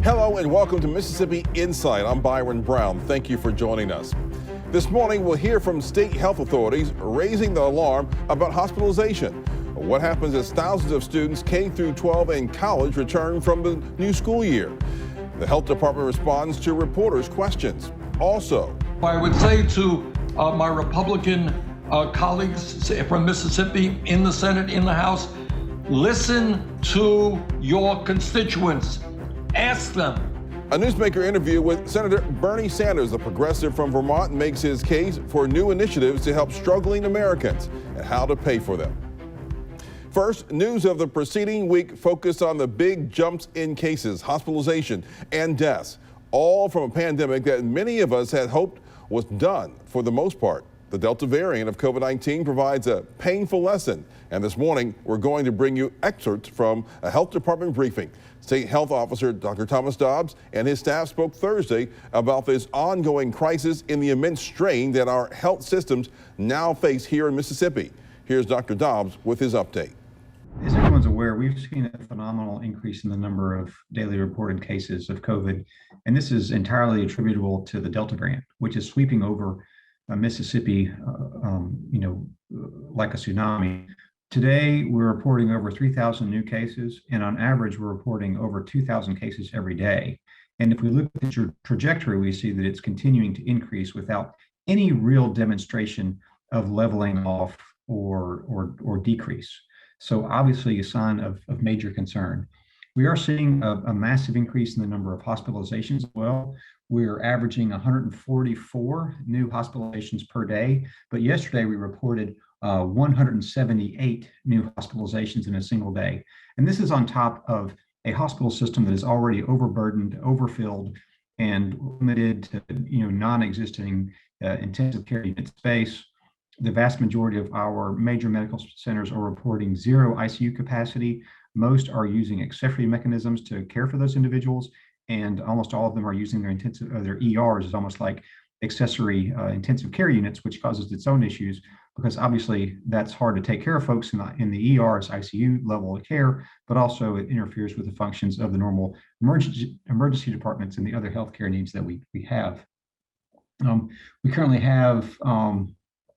Hello and welcome to Mississippi Insight. I'm Byron Brown. Thank you for joining us. This morning we'll hear from state health authorities raising the alarm about hospitalization. What happens as thousands of students K through 12 and college return from the new school year? The health department responds to reporters' questions. Also, I would say to my Republican colleagues from Mississippi in the Senate, in the House, listen to your constituents. Ask them. A newsmaker interview with Senator Bernie Sanders, a progressive from Vermont, makes his case for new initiatives to help struggling Americans and how to pay for them. First, news of the preceding week focused on the big jumps in cases, hospitalization, and deaths, all from a pandemic that many of us had hoped was done for the most part. The Delta variant of COVID-19 provides a painful lesson, and this morning we're going to bring you excerpts from a health department briefing. State Health Officer Dr. Thomas Dobbs and his staff spoke Thursday about this ongoing crisis and the immense strain that our health systems now face here in Mississippi. Here's Dr. Dobbs with his update. As everyone's aware, we've seen a phenomenal increase in the number of daily reported cases of COVID, and this is entirely attributable to the Delta variant, which is sweeping over Mississippi, like a tsunami. Today, we're reporting over 3,000 new cases, and on average, we're reporting over 2,000 cases every day. And if we look at the trajectory, we see that it's continuing to increase without any real demonstration of leveling off or decrease. So obviously a sign of major concern. We are seeing a massive increase in the number of hospitalizations as well. We're averaging 144 new hospitalizations per day, but yesterday we reported 178 new hospitalizations in a single day. And this is on top of a hospital system that is already overburdened, overfilled, and limited to non-existing intensive care unit space. The vast majority of our major medical centers are reporting zero ICU capacity. Most are using accessory mechanisms to care for those individuals, and almost all of them are using their ERs as almost like accessory intensive care units, which causes its own issues because obviously that's hard to take care of folks in the ER as ICU level of care, but also it interferes with the functions of the normal emergency departments and the other healthcare needs that we have. We currently have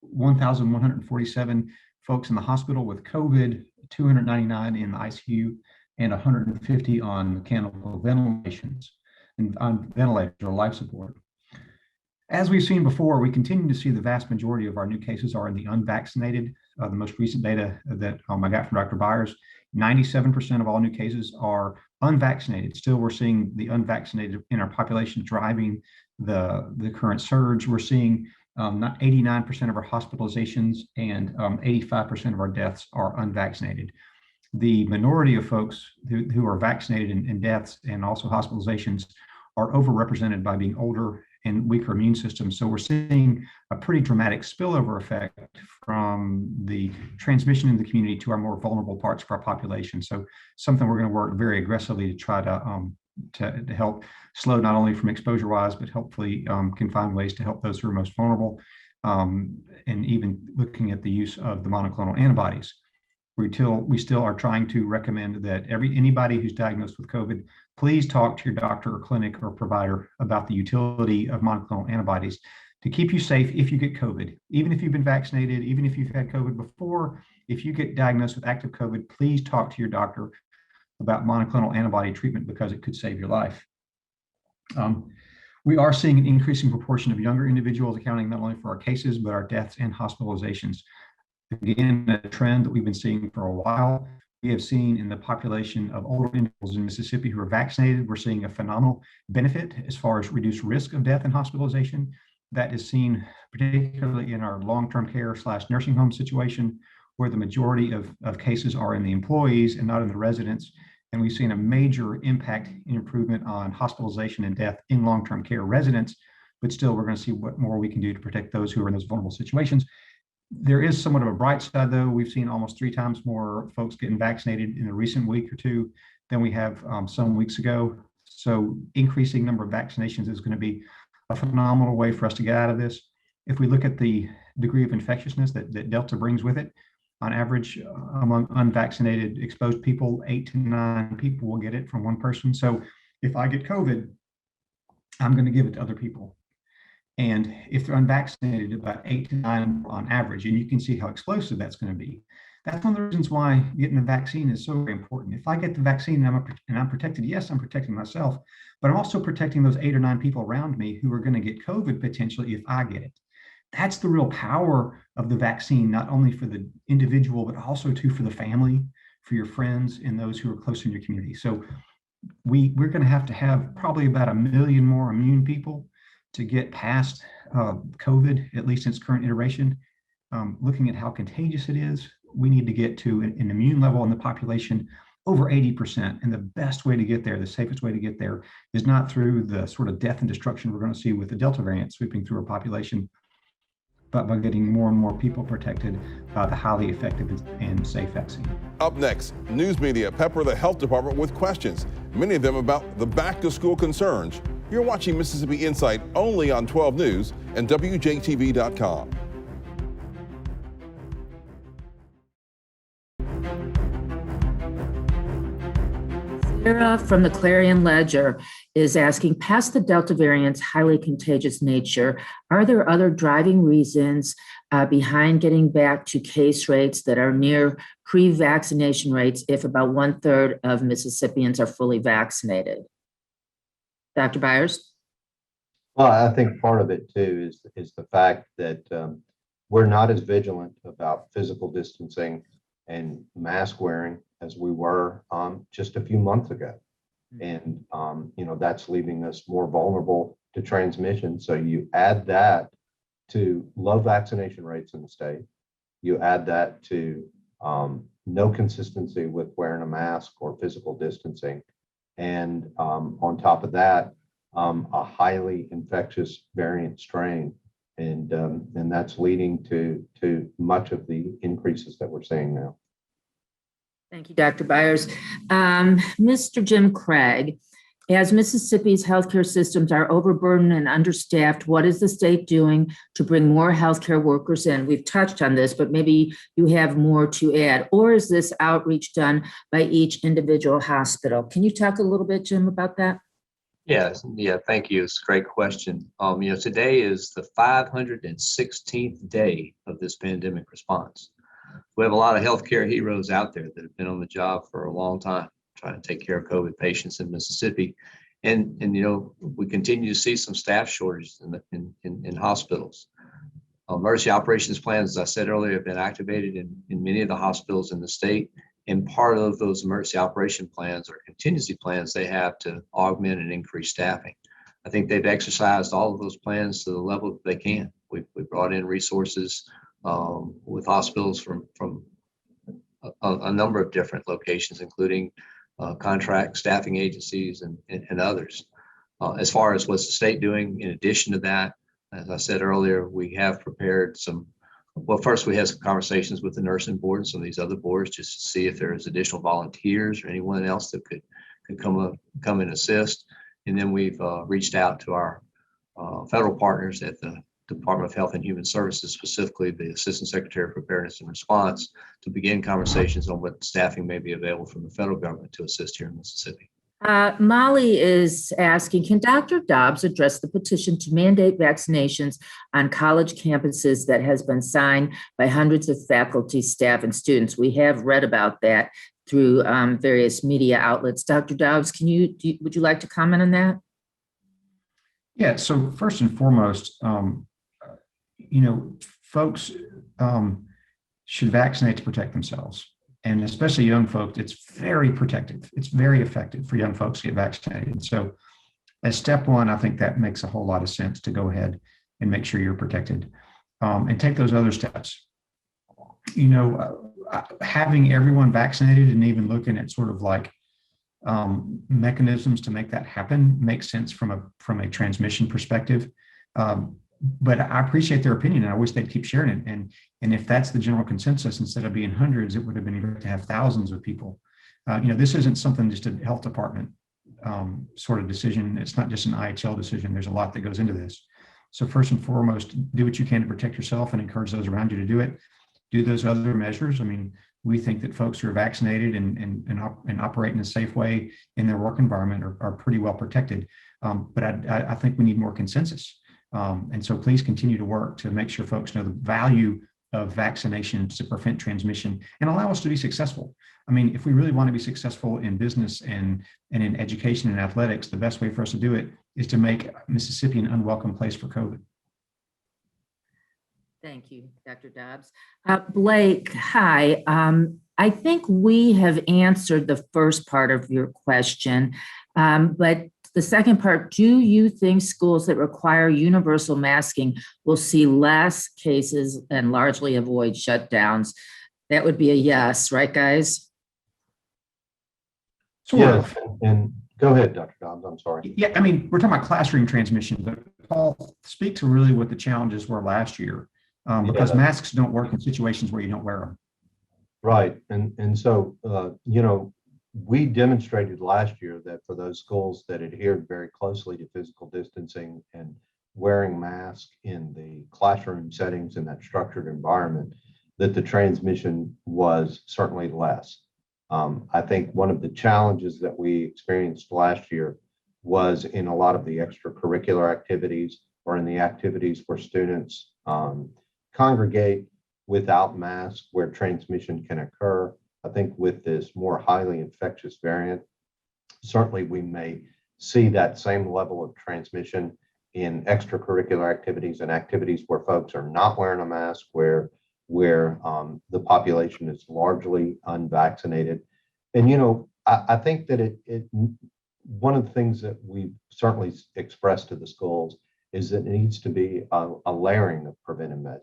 1,147 folks in the hospital with COVID, 299 in the ICU, and 150 on mechanical ventilations and on ventilators or life support. As we've seen before, we continue to see the vast majority of our new cases are in the unvaccinated. The most recent data that I got from Dr. Byers, 97% of all new cases are unvaccinated. Still, we're seeing the unvaccinated in our population driving the current surge. We're seeing 89% of our hospitalizations and 85% of our deaths are unvaccinated. The minority of folks who are vaccinated in deaths and also hospitalizations are overrepresented by being older and weaker immune systems. So we're seeing a pretty dramatic spillover effect from the transmission in the community to our more vulnerable parts of our population. So something we're going to work very aggressively to try to help slow not only from exposure-wise, but hopefully can find ways to help those who are most vulnerable, and even looking at the use of the monoclonal antibodies. We still are trying to recommend that anybody who's diagnosed with COVID, please talk to your doctor or clinic or provider about the utility of monoclonal antibodies to keep you safe if you get COVID. Even if you've been vaccinated, even if you've had COVID before, if you get diagnosed with active COVID, please talk to your doctor about monoclonal antibody treatment because it could save your life. We are seeing an increasing proportion of younger individuals accounting not only for our cases, but our deaths and hospitalizations. Again, a trend that we've been seeing for a while. We have seen in the population of older individuals in Mississippi who are vaccinated, we're seeing a phenomenal benefit as far as reduced risk of death and hospitalization. That is seen particularly in our long-term care / nursing home situation, where the majority of cases are in the employees and not in the residents. And we've seen a major impact in improvement on hospitalization and death in long-term care residents, but still we're going to see what more we can do to protect those who are in those vulnerable situations. There is somewhat of a bright side, though. We've seen almost 3 times more folks getting vaccinated in the recent week or two than we have some weeks ago. So increasing number of vaccinations is going to be a phenomenal way for us to get out of this. If we look at the degree of infectiousness that Delta brings with it, On average, among unvaccinated exposed people, 8 to 9 people will get it from one person. So if I get COVID, I'm going to give it to other people. And if they're unvaccinated, about 8 to 9 on average, and you can see how explosive that's going to be. That's one of the reasons why getting the vaccine is so very important. If I get the vaccine and I'm protected, yes, I'm protecting myself, but I'm also protecting those 8 or 9 people around me who are going to get COVID potentially if I get it. That's the real power of the vaccine, not only for the individual, but also too for the family, for your friends, and those who are close in your community. So we're going to have probably about 1 million more immune people to get past COVID, at least in its current iteration. Looking at how contagious it is, we need to get to an immune level in the population over 80%. And the best way to get there, the safest way to get there, is not through the sort of death and destruction we're going to see with the Delta variant sweeping through our population, but by getting more and more people protected by the highly effective and safe vaccine. Up next, news media pepper the health department with questions, many of them about the back-to-school concerns. You're watching Mississippi Insight only on 12 News and WJTV.com. Sarah from the Clarion Ledger is asking, past the Delta variant's highly contagious nature, are there other driving reasons behind getting back to case rates that are near pre-vaccination rates if about 1/3 of Mississippians are fully vaccinated? Dr. Byers? Well, I think part of it too is the fact that we're not as vigilant about physical distancing and mask wearing as we were just a few months ago. And, that's leaving us more vulnerable to transmission. So you add that to low vaccination rates in the state, you add that to no consistency with wearing a mask or physical distancing. And on top of that, a highly infectious variant strain. And that's leading to much of the increases that we're seeing now. Thank you, Dr. Byers. Mr. Jim Craig, as Mississippi's healthcare systems are overburdened and understaffed, what is the state doing to bring more healthcare workers in? We've touched on this, but maybe you have more to add. Or is this outreach done by each individual hospital? Can you talk a little bit, Jim, about that? Yeah, thank you. It's a great question. Today is the 516th day of this pandemic response. We have a lot of healthcare heroes out there that have been on the job for a long time, trying to take care of COVID patients in Mississippi. And we continue to see some staff shortages in hospitals. Emergency operations plans, as I said earlier, have been activated in many of the hospitals in the state. And part of those emergency operation plans or contingency plans they have to augment and increase staffing. I think they've exercised all of those plans to the level that they can. We brought in resources with hospitals from a number of different locations, including contract staffing agencies and others. As far as what's the state doing in addition to that, as I said earlier, we have prepared first we had some conversations with the nursing board and some of these other boards just to see if there's additional volunteers or anyone else that could come and assist. And then we've reached out to our federal partners at the Department of Health and Human Services, specifically the Assistant Secretary of Preparedness and Response, to begin conversations on what staffing may be available from the federal government to assist here in Mississippi. Molly is asking, can Dr. Dobbs address the petition to mandate vaccinations on college campuses that has been signed by hundreds of faculty, staff, and students? We have read about that through various media outlets. Dr. Dobbs, would you like to comment on that? Yeah, so first and foremost, folks should vaccinate to protect themselves. And especially young folks, it's very protective. It's very effective for young folks to get vaccinated. So as step one, I think that makes a whole lot of sense to go ahead and make sure you're protected and take those other steps. Having everyone vaccinated and even looking at sort of like mechanisms to make that happen makes sense from a transmission perspective. But I appreciate their opinion, and I wish they'd keep sharing it. And if that's the general consensus, instead of being hundreds, it would have been great to have thousands of people. This isn't something just a health department sort of decision. It's not just an IHL decision. There's a lot that goes into this. So first and foremost, do what you can to protect yourself and encourage those around you to do it. do those other measures. I mean, we think that folks who are vaccinated and operate in a safe way in their work environment are pretty well protected. But I think we need more consensus. And so please continue to work to make sure folks know the value of vaccinations to prevent transmission and allow us to be successful. I mean, if we really want to be successful in business and in education and athletics, the best way for us to do it is to make Mississippi an unwelcome place for COVID. Thank you, Dr. Dobbs. Blake, hi. I think we have answered the first part of your question, but the second part, do you think schools that require universal masking will see less cases and largely avoid shutdowns? That would be a yes, right, guys? Yes, and go ahead, Dr. Dobbs, I'm sorry. Yeah, I mean, we're talking about classroom transmission, but Paul, speak to really what the challenges were last year, because masks don't work in situations where you don't wear them. Right, and so, you know, we demonstrated last year that for those schools that adhered very closely to physical distancing and wearing masks in the classroom settings in that structured environment, that the transmission was certainly less. I think one of the challenges that we experienced last year was in a lot of the extracurricular activities or in the activities where students congregate without masks, where transmission can occur. I think with this more highly infectious variant, certainly we may see that same level of transmission in extracurricular activities and activities where folks are not wearing a mask, where the population is largely unvaccinated. And, you know, I think that one of the things that we've certainly expressed to the schools is that it needs to be a layering of preventive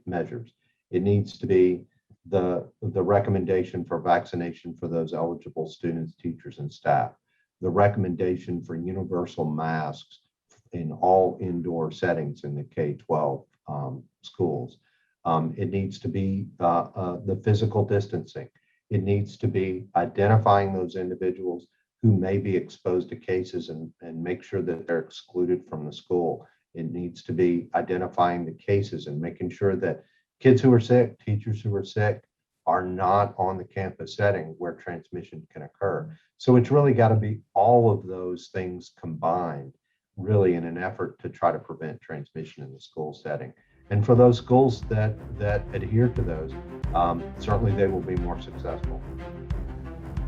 measures. It needs to be the recommendation for vaccination for those eligible students, teachers, and staff, the recommendation for universal masks in all indoor settings in the K-12 schools. It needs to be the physical distancing. It needs to be identifying those individuals who may be exposed to cases and make sure that they're excluded from the school. It needs to be identifying the cases and making sure that kids who are sick, teachers who are sick, are not on the campus setting where transmission can occur. So it's really got to be all of those things combined, really in an effort to try to prevent transmission in the school setting. And for those schools that adhere to those, certainly they will be more successful.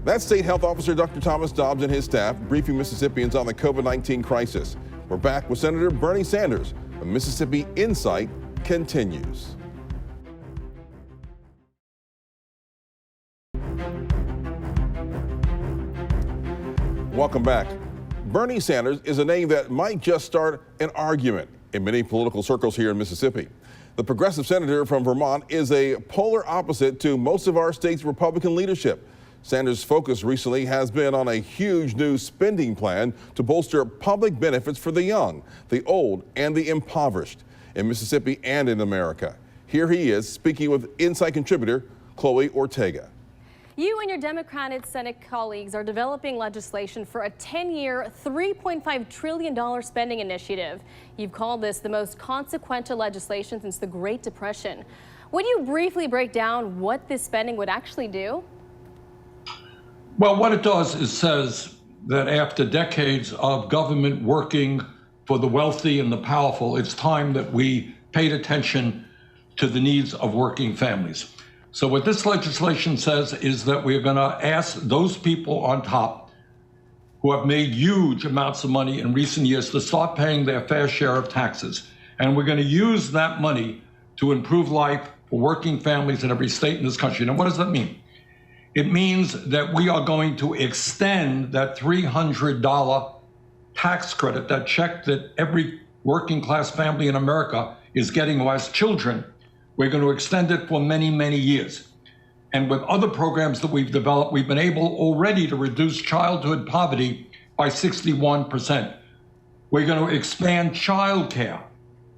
That's State Health Officer Dr. Thomas Dobbs and his staff briefing Mississippians on the COVID-19 crisis. We're back with Senator Bernie Sanders. The Mississippi Insight continues. Welcome back. Bernie Sanders is a name that might just start an argument in many political circles here in Mississippi. The progressive senator from Vermont is a polar opposite to most of our state's Republican leadership. Sanders' focus recently has been on a huge new spending plan to bolster public benefits for the young, the old, and the impoverished in Mississippi and in America. Here he is speaking with Insight contributor Chloe Ortega. You and your Democratic Senate colleagues are developing legislation for a 10-year, $3.5 trillion spending initiative. You've called this the most consequential legislation since the Great Depression. Would you briefly break down what this spending would actually do? Well, what it does is says that after decades of government working for the wealthy and the powerful, it's time that we paid attention to the needs of working families. So what this legislation says is that we're going to ask those people on top who have made huge amounts of money in recent years to start paying their fair share of taxes. And we're going to use that money to improve life for working families in every state in this country. Now, what does that mean? It means that we are going to extend that $300 tax credit, that check that every working class family in America is getting who has children. We're going to extend it for many, many years. And with other programs that we've developed, we've been able already to reduce childhood poverty by 61%. We're going to expand childcare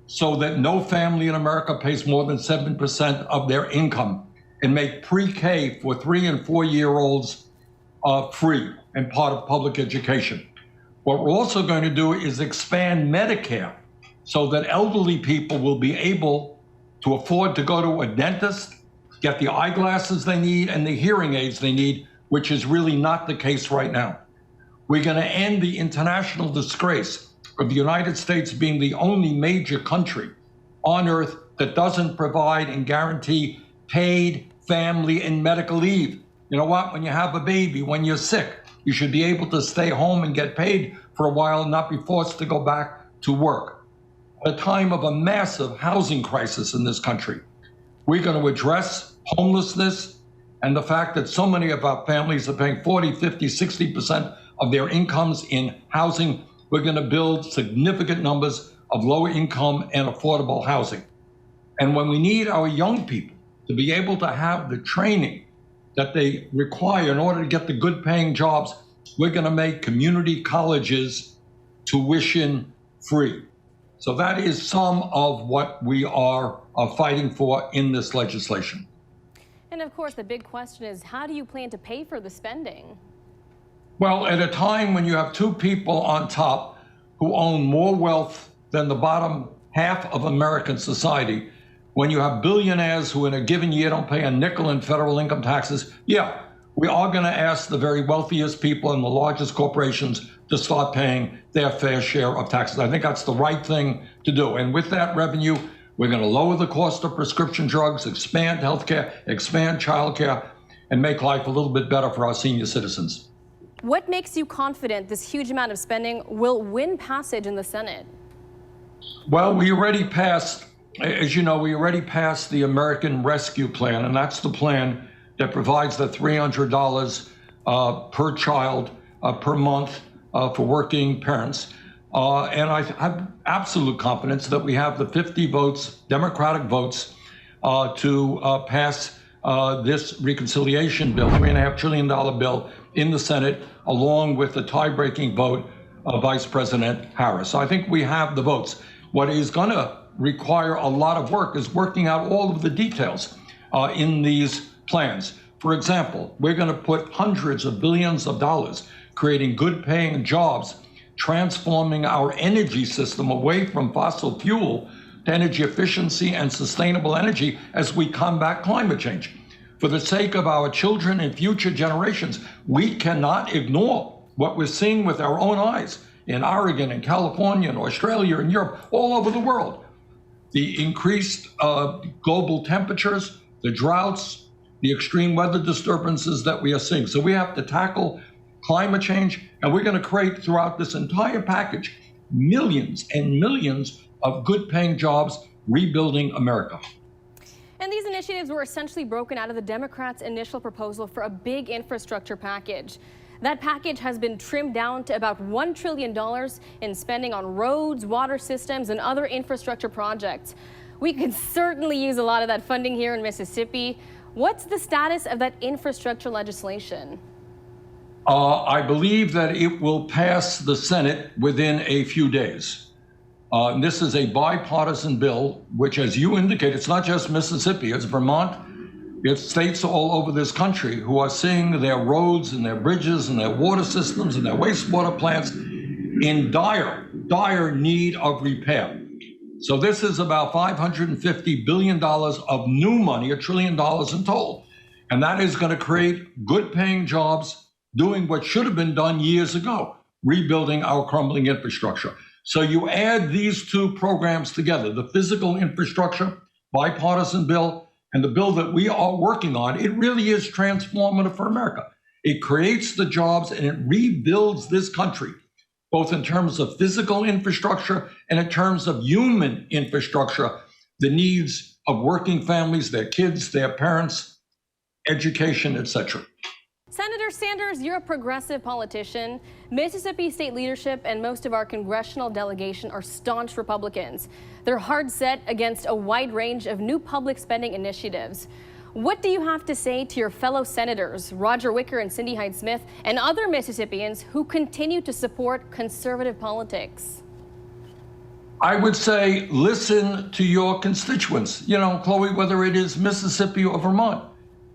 so that no family in America pays more than 7% of their income, and make pre-K for 3- and 4-year-olds free and part of public education. What we're also going to do is expand Medicare so that elderly people will be able to afford to go to a dentist get the eyeglasses they need and the hearing aids they need, which is really not the case right now. We're going to end the international disgrace of the United States being the only major country on earth that doesn't provide and guarantee paid family and medical leave. You know what? When you have a baby, when you're sick, you should be able to stay home and get paid for a while and not be forced to go back to work. At a time of a massive housing crisis in this country, we're going to address homelessness and the fact that so many of our families are paying 40, 50, 60% of their incomes in housing. We're going to build significant numbers of low income and affordable housing. And when we need our young people to be able to have the training that they require in order to get the good paying jobs, we're going to make community colleges tuition free. So that is some of what we are fighting for in this legislation. And of course, the big question is, how do you plan to pay for the spending? Well, at a time when you have two people on top who own more wealth than the bottom half of American society, when you have billionaires who in a given year don't pay a nickel in federal income taxes, yeah, we are going to ask the very wealthiest people and the largest corporations to start paying their fair share of taxes. I think that's the right thing to do. And with that revenue, we're going to lower the cost of prescription drugs, expand healthcare, expand childcare, and make life a little bit better for our senior citizens. What makes you confident this huge amount of spending will win passage in the Senate? Well, we already passed, as you know, we already passed the American Rescue Plan, and that's the plan that provides the $300 per child per month for working parents. And I have absolute confidence that we have the 50 votes, Democratic votes, to pass this reconciliation bill, $3.5 trillion bill in the Senate, along with the tie-breaking vote of Vice President Harris. So I think we have the votes. What is going to require a lot of work is working out all of the details in these plans. For example, we're going to put hundreds of billions of dollars creating good-paying jobs, transforming our energy system away from fossil fuel to energy efficiency and sustainable energy as we combat climate change. For the sake of our children and future generations, we cannot ignore what we're seeing with our own eyes in Oregon and California and Australia and Europe, all over the world. The increased global temperatures, the droughts, the extreme weather disturbances that we are seeing. So we have to tackle climate change, and we're going to create throughout this entire package millions and millions of good-paying jobs, rebuilding America. And these initiatives were essentially broken out of the Democrats' initial proposal for a big infrastructure package. That package has been trimmed down to about $1 trillion in spending on roads, water systems, and other infrastructure projects. We could certainly use a lot of that funding here in Mississippi. What's the status of that infrastructure legislation? I believe that it will pass the Senate within a few days. This is a bipartisan bill, which, as you indicate, it's not just Mississippi, it's Vermont. It's states all over this country who are seeing their roads and their bridges and their water systems and their wastewater plants in dire need of repair. So this is about $550 billion of new money, $1 trillion in total. And that is going to create good-paying jobs, doing what should have been done years ago, rebuilding our crumbling infrastructure. So you add these two programs together, the physical infrastructure, bipartisan bill, and the bill that we are working on, it really is transformative for America. It creates the jobs and it rebuilds this country, both in terms of physical infrastructure and in terms of human infrastructure, the needs of working families, their kids, their parents, education, etc. Senator Sanders, you're a progressive politician. Mississippi state leadership and most of our congressional delegation are staunch Republicans. They're hard set against a wide range of new public spending initiatives. What do you have to say to your fellow senators, Roger Wicker and Cindy Hyde-Smith, and other Mississippians who continue to support conservative politics? I would say listen to your constituents. You know, Chloe, whether it is Mississippi or Vermont,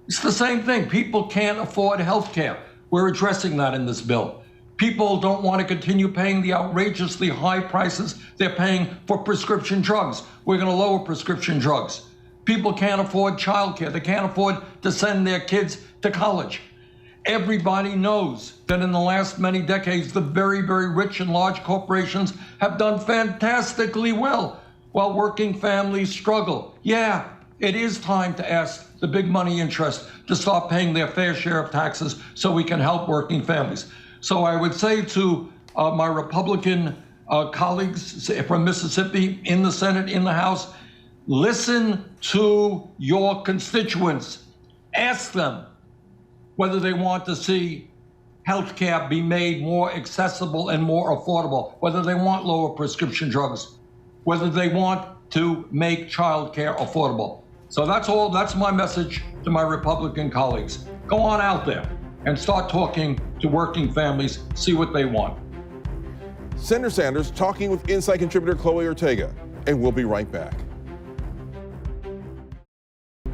it's the same thing. People can't afford health care. We're addressing that in this bill. People don't want to continue paying the outrageously high prices they're paying for prescription drugs. We're going to lower prescription drugs. People can't afford childcare. They can't afford to send their kids to college. Everybody knows that in the last many decades, the very, very rich and large corporations have done fantastically well while working families struggle. Yeah, it is time to ask the big money interests to stop paying their fair share of taxes so we can help working families. So I would say to my Republican colleagues from Mississippi in the Senate, in the House, listen to your constituents. Ask them whether they want to see health care be made more accessible and more affordable, whether they want lower prescription drugs, whether they want to make child care affordable. So that's my message to my Republican colleagues. Go on out there and start talking to working families, see what they want. Senator Sanders talking with Insight contributor Chloe Ortega, and we'll be right back.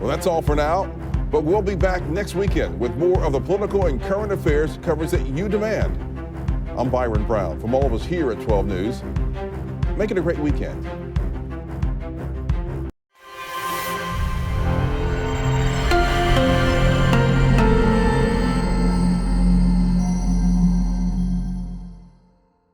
Well, that's all for now, but we'll be back next weekend with more of the political and current affairs coverage that you demand. I'm Byron Brown. From all of us here at 12 News, make it a great weekend.